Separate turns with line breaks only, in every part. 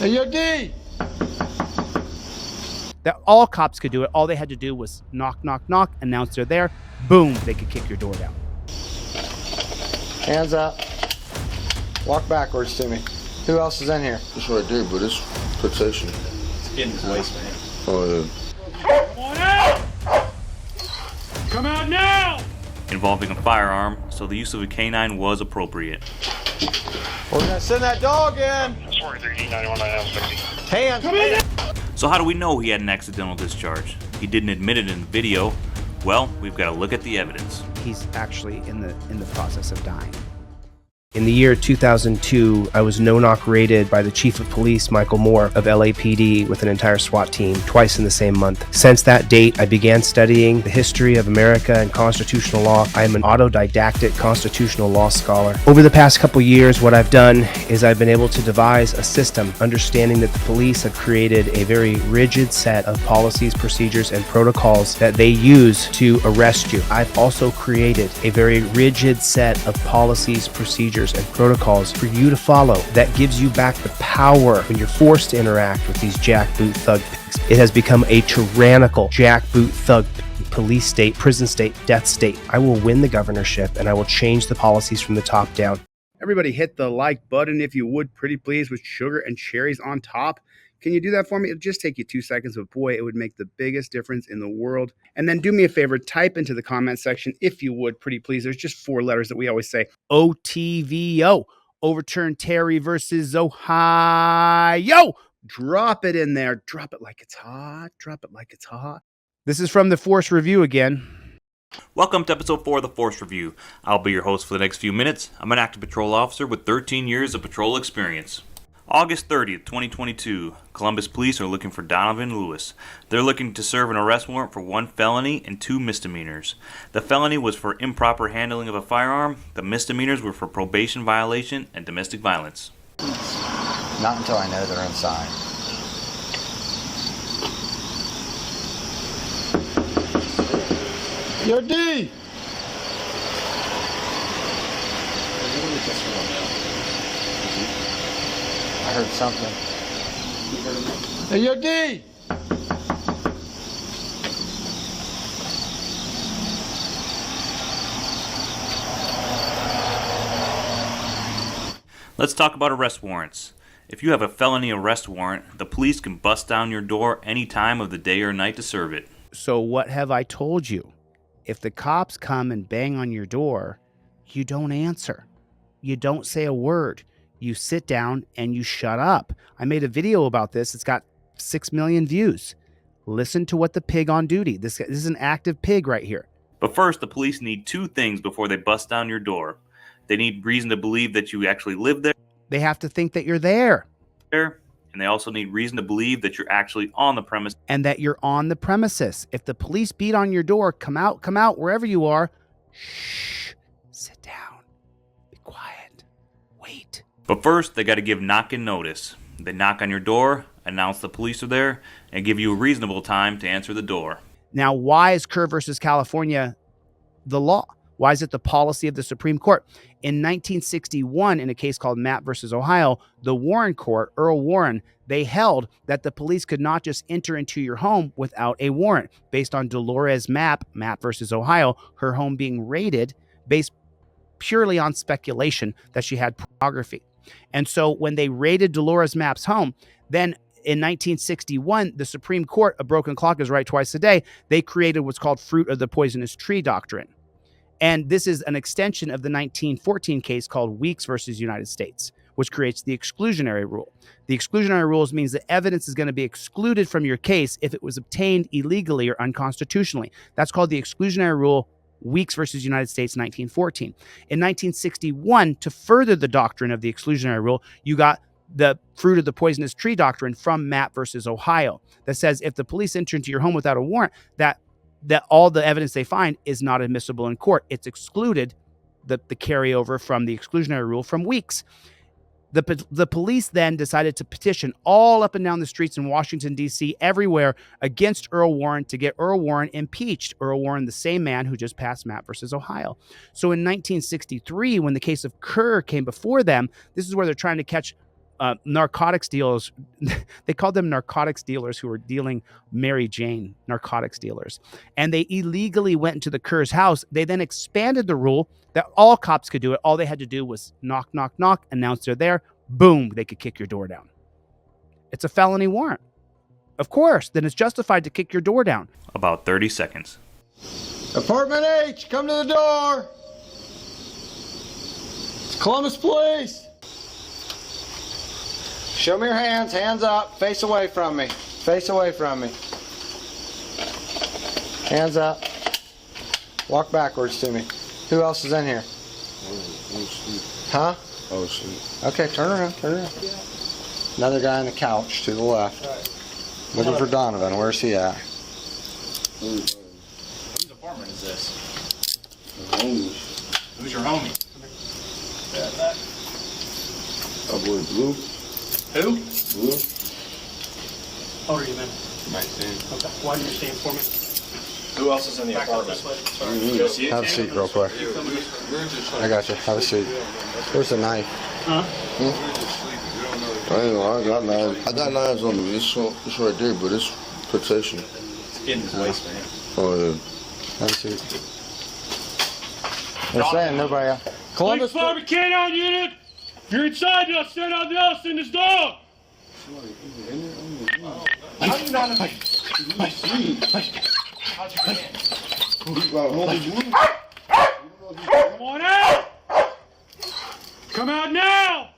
Hey, yo, D!
That all cops could do it. All they had to do was knock, knock, knock, announce they're there. Boom, they could kick your door down.
Hands up. Walk backwards to me. Who else is in here?
That's what I do, but it's protection.
It's in his waistband.
Oh,
yeah. Come on out! Come out now!
Involving a firearm, so the use of a canine was appropriate.
We're gonna send that dog in. Hands.
Come in!
So how do we know he had an accidental discharge? He didn't admit it in the video. Well, we've got to look at the evidence.
He's actually in the process of dying. In the year 2002, I was no-knock raided by the Chief of Police, Michael Moore, of LAPD with an entire SWAT team, twice in the same month. Since that date, I began studying the history of America and constitutional law. I am an autodidactic constitutional law scholar. Over the past couple years, what I've done is I've been able to devise a system, understanding that the police have created a very rigid set of policies, procedures, and protocols that they use to arrest you. I've also created a very rigid set of policies, procedures, and protocols for you to follow that gives you back the power when you're forced to interact with these jackboot thug pigs. It has become a tyrannical jackboot thug police state, prison state, death state. I will win the governorship and I will change the policies from the top down. Everybody hit the like button if you would, pretty please, with sugar and cherries on top. Can you do that for me? It'll just take you 2 seconds, but boy, it would make the biggest difference in the world. And then do me a favor, type into the comment section, if you would, pretty please. There's just 4 letters that we always say. OTVO. Overturn Terry versus Ohio. Drop it in there. Drop it like it's hot. Drop it like it's hot. This is from the Force Review again.
Welcome to episode 4 of the Force Review. I'll be your host for the next few minutes. I'm an active patrol officer with 13 years of patrol experience. August 30th, 2022, Columbus police are looking for Donovan Lewis. They're looking to serve an arrest warrant for 1 felony and 2 misdemeanors. The felony was for improper handling of a firearm. The misdemeanors were for probation violation and domestic violence.
Not until I know they're inside. Yo, D! I heard something. Hey, yo, D!
Let's talk about arrest warrants. If you have a felony arrest warrant, the police can bust down your door any time of the day or night to serve it.
So what have I told you? If the cops come and bang on your door, you don't answer. You don't say a word. You sit down and you shut up. I made a video about this. It's got 6 million views. Listen to what the pig on duty. This is an active pig right here.
But first, the police need 2 things before they bust down your door. They need reason to believe that you actually live there.
They have to think that you're there.
And they also need reason to believe that you're actually on the premise.
And that you're on the premises. If the police beat on your door, come out, wherever you are. Shh, sit down, be quiet, wait.
But first, they got to give knock-in notice. They knock on your door, announce the police are there, and give you a reasonable time to answer the door.
Now, why is Kerr versus California the law? Why is it the policy of the Supreme Court? In 1961, in a case called Mapp versus Ohio, the Warren Court, Earl Warren, they held that the police could not just enter into your home without a warrant, based on Dolores Mapp versus Ohio, her home being raided based purely on speculation that she had pornography. And so when they raided Dolores Mapp's home, then in 1961, the Supreme Court, a broken clock is right twice a day, they created what's called fruit of the poisonous tree doctrine. And this is an extension of the 1914 case called Weeks versus United States, which creates the exclusionary rule. The exclusionary rules means that evidence is going to be excluded from your case if it was obtained illegally or unconstitutionally. That's called the exclusionary rule, Weeks versus United States, 1914. In 1961, to further the doctrine of the exclusionary rule, you got the fruit of the poisonous tree doctrine from Mapp versus Ohio that says if the police enter into your home without a warrant, that all the evidence they find is not admissible in court. It's excluded, the carryover from the exclusionary rule from Weeks. The police then decided to petition all up and down the streets in Washington, D.C., everywhere against Earl Warren to get Earl Warren impeached. Earl Warren, the same man who just passed Mapp versus Ohio. So in 1963, when the case of Kerr came before them, this is where they're trying to catch narcotics dealers, they called them narcotics dealers who were dealing Mary Jane, narcotics dealers. And they illegally went into the Kerr's house. They then expanded the rule that all cops could do it. All they had to do was knock, knock, knock, announce they're there. Boom, they could kick your door down. It's a felony warrant. Of course, then it's justified to kick your door down.
About 30 seconds.
Apartment H, come to the door. It's Columbus Police. Show me your hands, hands up, face away from me. Face away from me. Hands up. Walk backwards to me. Who else is in here? Huh?
I was asleep.
Okay, turn around, turn around. Another guy on the couch to the left. Looking for Donovan, where's he at?
Whose apartment is this?
Homeless.
Who's your homie?
I believe Blue.
Who?
Blue.
How old are you, man?
19.
Okay. Why do you stand for me?
Who else is in the
Back up
apartment?
this way. Sorry.
You see it?
Have a seat real quick. I got you, have a seat. Where's the knife?
Huh?
I ain't know, I got knives. I got knives on me. It's right there, but it's protection.
In his waistband.
Oh, yeah.
Have a seat. They're saying nobody else.
Police
Columbus.
Department K-9 unit! If you're inside now, stand out the house in this dog!
How do you not know? How'd you get in?
Come on out! Come out now!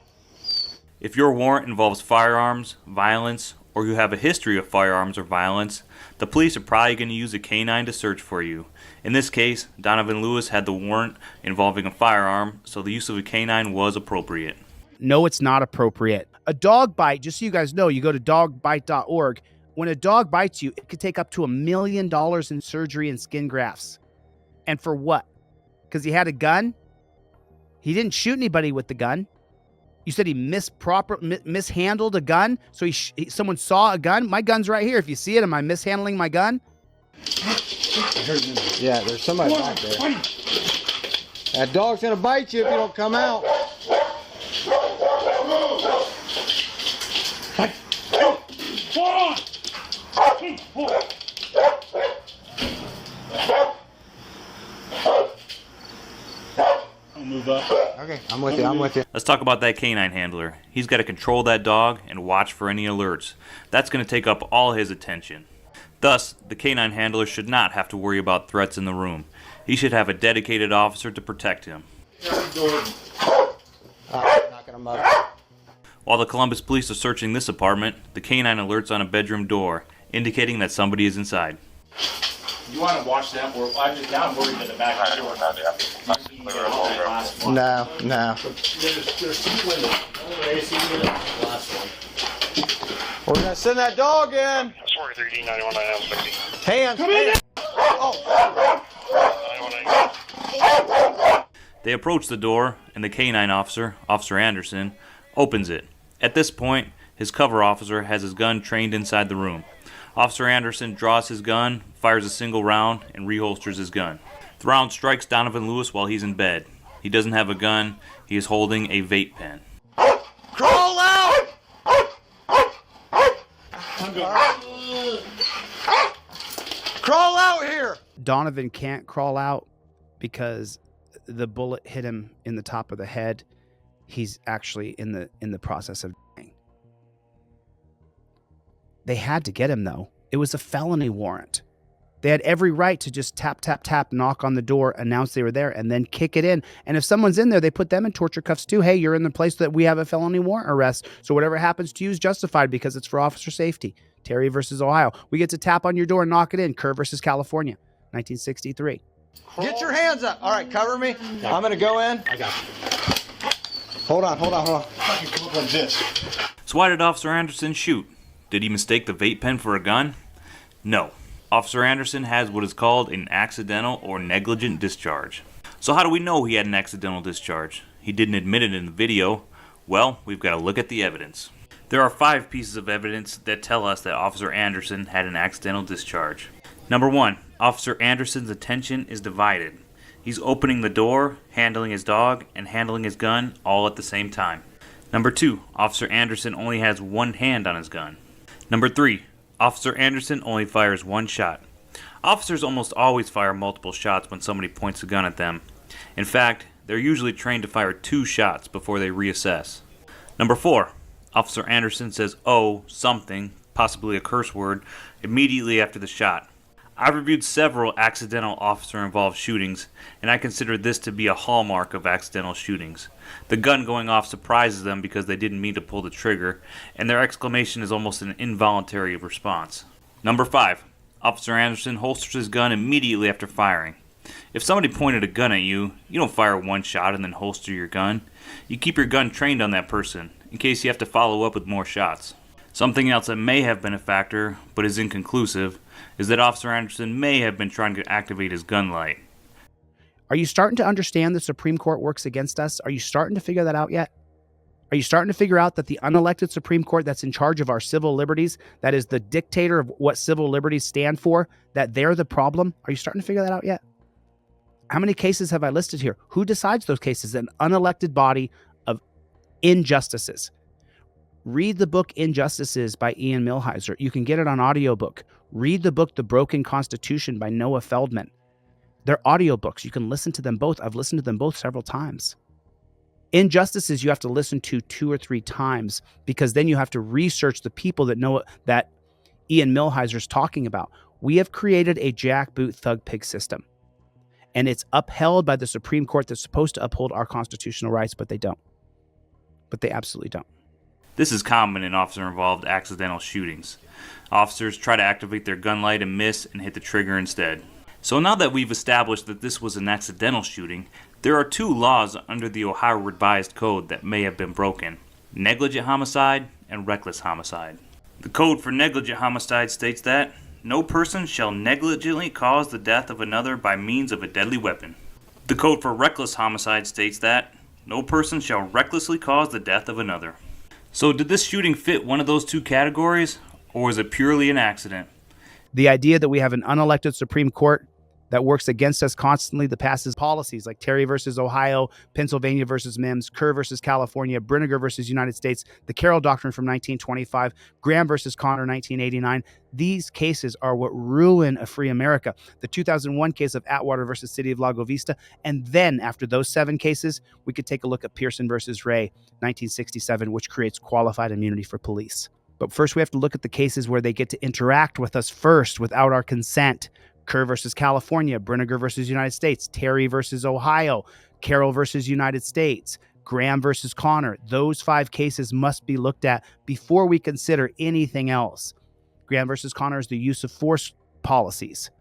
If your warrant involves firearms, violence, or you have a history of firearms or violence, the police are probably going to use a canine to search for you. In this case, Donovan Lewis had the warrant involving a firearm, so the use of a canine was appropriate.
No, it's not appropriate. A dog bite, just so you guys know, you go to dogbite.org. When a dog bites you, it could take up to $1 million in surgery and skin grafts. And for what? Because he had a gun? He didn't shoot anybody with the gun. You said he mishandled a gun? So someone saw a gun? My gun's right here. If you see it, am I mishandling my gun?
Yeah, there's somebody back there. That dog's gonna bite you if you don't come out.
I'll move up.
Okay, I'm with you, I'm with you.
Let's talk about that canine handler. He's got to control that dog and watch for any alerts. That's going to take up all his attention. Thus, the canine handler should not have to worry about threats in the room. He should have a dedicated officer to protect him.
Knocking him up.
While the Columbus police are searching this apartment, the canine alerts on a bedroom door, indicating that somebody is inside.
You want to watch that? Now I'm worried that the back door.
No, no.
There's two windows. AC unit, last one.
We're gonna send that dog in.
43D 9190.
Hands.
Come in!
They approach the door, and the canine officer, Officer Anderson, opens it. At this point, his cover officer has his gun trained inside the room. Officer Anderson draws his gun, fires a single round, and reholsters his gun. The round strikes Donovan Lewis while he's in bed. He doesn't have a gun. He is holding a vape pen.
Crawl out! Crawl out here!
Donovan can't crawl out because the bullet hit him in the top of the head. He's actually in the process of dying. They had to get him, though. It was a felony warrant. They had every right to just tap, tap, tap, knock on the door, announce they were there, and then kick it in. And if someone's in there, they put them in torture cuffs too. Hey, you're in the place that we have a felony warrant arrest, so whatever happens to you is justified because it's for officer safety. Terry versus Ohio. We get to tap on your door and knock it in. Kerr versus California, 1963.
Get your hands up. All right, cover me. I'm gonna go in.
I got you.
Hold on.
You can look like this.
So why did Officer Anderson shoot? Did he mistake the vape pen for a gun? No. Officer Anderson has what is called an accidental or negligent discharge. So how do we know he had an accidental discharge? He didn't admit it in the video. Well, we've got to look at the evidence. There are 5 pieces of evidence that tell us that Officer Anderson had an accidental discharge. Number 1, Officer Anderson's attention is divided. He's opening the door, handling his dog, and handling his gun all at the same time. Number 2, Officer Anderson only has one hand on his gun. Number 3, Officer Anderson only fires one shot. Officers almost always fire multiple shots when somebody points a gun at them. In fact, they're usually trained to fire 2 shots before they reassess. Number 4, Officer Anderson says, "Oh, something," possibly a curse word, immediately after the shot. I've reviewed several accidental officer-involved shootings, and I consider this to be a hallmark of accidental shootings. The gun going off surprises them because they didn't mean to pull the trigger, and their exclamation is almost an involuntary response. Number 5, Officer Anderson holsters his gun immediately after firing. If somebody pointed a gun at you, you don't fire one shot and then holster your gun. You keep your gun trained on that person, in case you have to follow up with more shots. Something else that may have been a factor, but is inconclusive, is that Officer Anderson may have been trying to activate his gun light.
Are you starting to understand the Supreme Court works against us? Are you starting to figure that out yet? Are you starting to figure out that the unelected Supreme Court that's in charge of our civil liberties, that is the dictator of what civil liberties stand for, that they're the problem? Are you starting to figure that out yet? How many cases have I listed here? Who decides those cases? An unelected body of injustices. Read the book Injustices by Ian Millhiser. You can get it on audiobook. Read the book The Broken Constitution by Noah Feldman. They're audiobooks. You can listen to them both. I've listened to them both several times. Injustices you have to listen to 2 or 3 times, because then you have to research the people that know that Ian Millhiser is talking about. We have created a jackboot thug pig system, and it's upheld by the Supreme Court that's supposed to uphold our constitutional rights, but they don't. But they absolutely don't.
This is common in officer-involved accidental shootings. Officers try to activate their gun light and miss and hit the trigger instead. So now that we've established that this was an accidental shooting, there are 2 laws under the Ohio Revised Code that may have been broken: negligent homicide and reckless homicide. The code for negligent homicide states that no person shall negligently cause the death of another by means of a deadly weapon. The code for reckless homicide states that no person shall recklessly cause the death of another. So did this shooting fit one of those 2 categories, or was it purely an accident?
The idea that we have an unelected Supreme Court that works against us constantly, that passes policies like Terry versus Ohio, Pennsylvania versus Mims, Kerr versus California, Brinegar versus United States, the Carroll Doctrine from 1925, Graham versus Connor 1989. These cases are what ruin a free America. The 2001 case of Atwater versus City of Lago Vista. And then after those 7 cases, we could take a look at Pearson versus Ray 1967, which creates qualified immunity for police. But first we have to look at the cases where they get to interact with us first without our consent. Kerr versus California, Brinegar versus United States, Terry versus Ohio, Carroll versus United States, Graham versus Connor. Those 5 cases must be looked at before we consider anything else. Graham versus Connor is the use of force policies.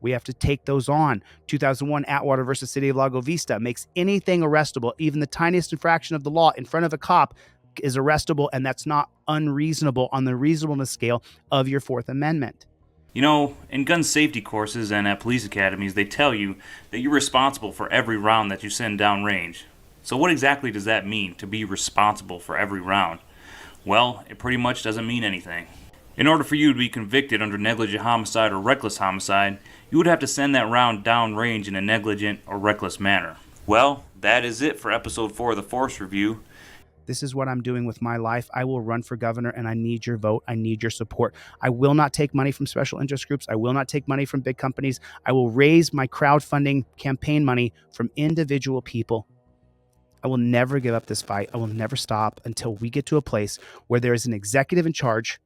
We have to take those on. 2001 Atwater versus City of Lago Vista makes anything arrestable, even the tiniest infraction of the law in front of a cop is arrestable, and that's not unreasonable on the reasonableness scale of your 4th Amendment.
You know, in gun safety courses and at police academies, they tell you that you're responsible for every round that you send downrange. So what exactly does that mean, to be responsible for every round? Well, it pretty much doesn't mean anything. In order for you to be convicted under negligent homicide or reckless homicide, you would have to send that round downrange in a negligent or reckless manner. Well, that is it for episode 4 of the Force Review.
This is what I'm doing with my life. I will run for governor, and I need your vote. I need your support. I will not take money from special interest groups. I will not take money from big companies. I will raise my crowdfunding campaign money from individual people. I will never give up this fight. I will never stop until we get to a place where there is an executive in charge,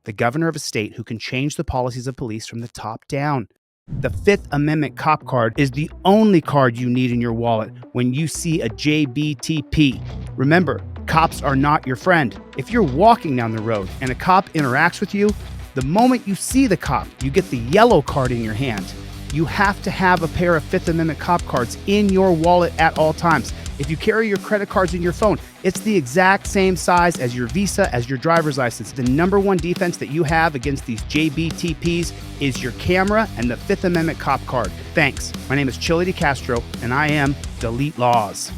the governor of a state, who can change the policies of police from the top down. The 5th Amendment cop card is the only card you need in your wallet when you see a JBTP. Remember, cops are not your friend. If you're walking down the road and a cop interacts with you, the moment you see the cop, you get the yellow card in your hand. You have to have a pair of 5th Amendment cop cards in your wallet at all times. If you carry your credit cards in your phone, it's the exact same size as your Visa, as your driver's license. The number 1 defense that you have against these JBTPs is your camera and the 5th Amendment cop card. Thanks. My name is Chili DeCastro, and I am Delete Laws.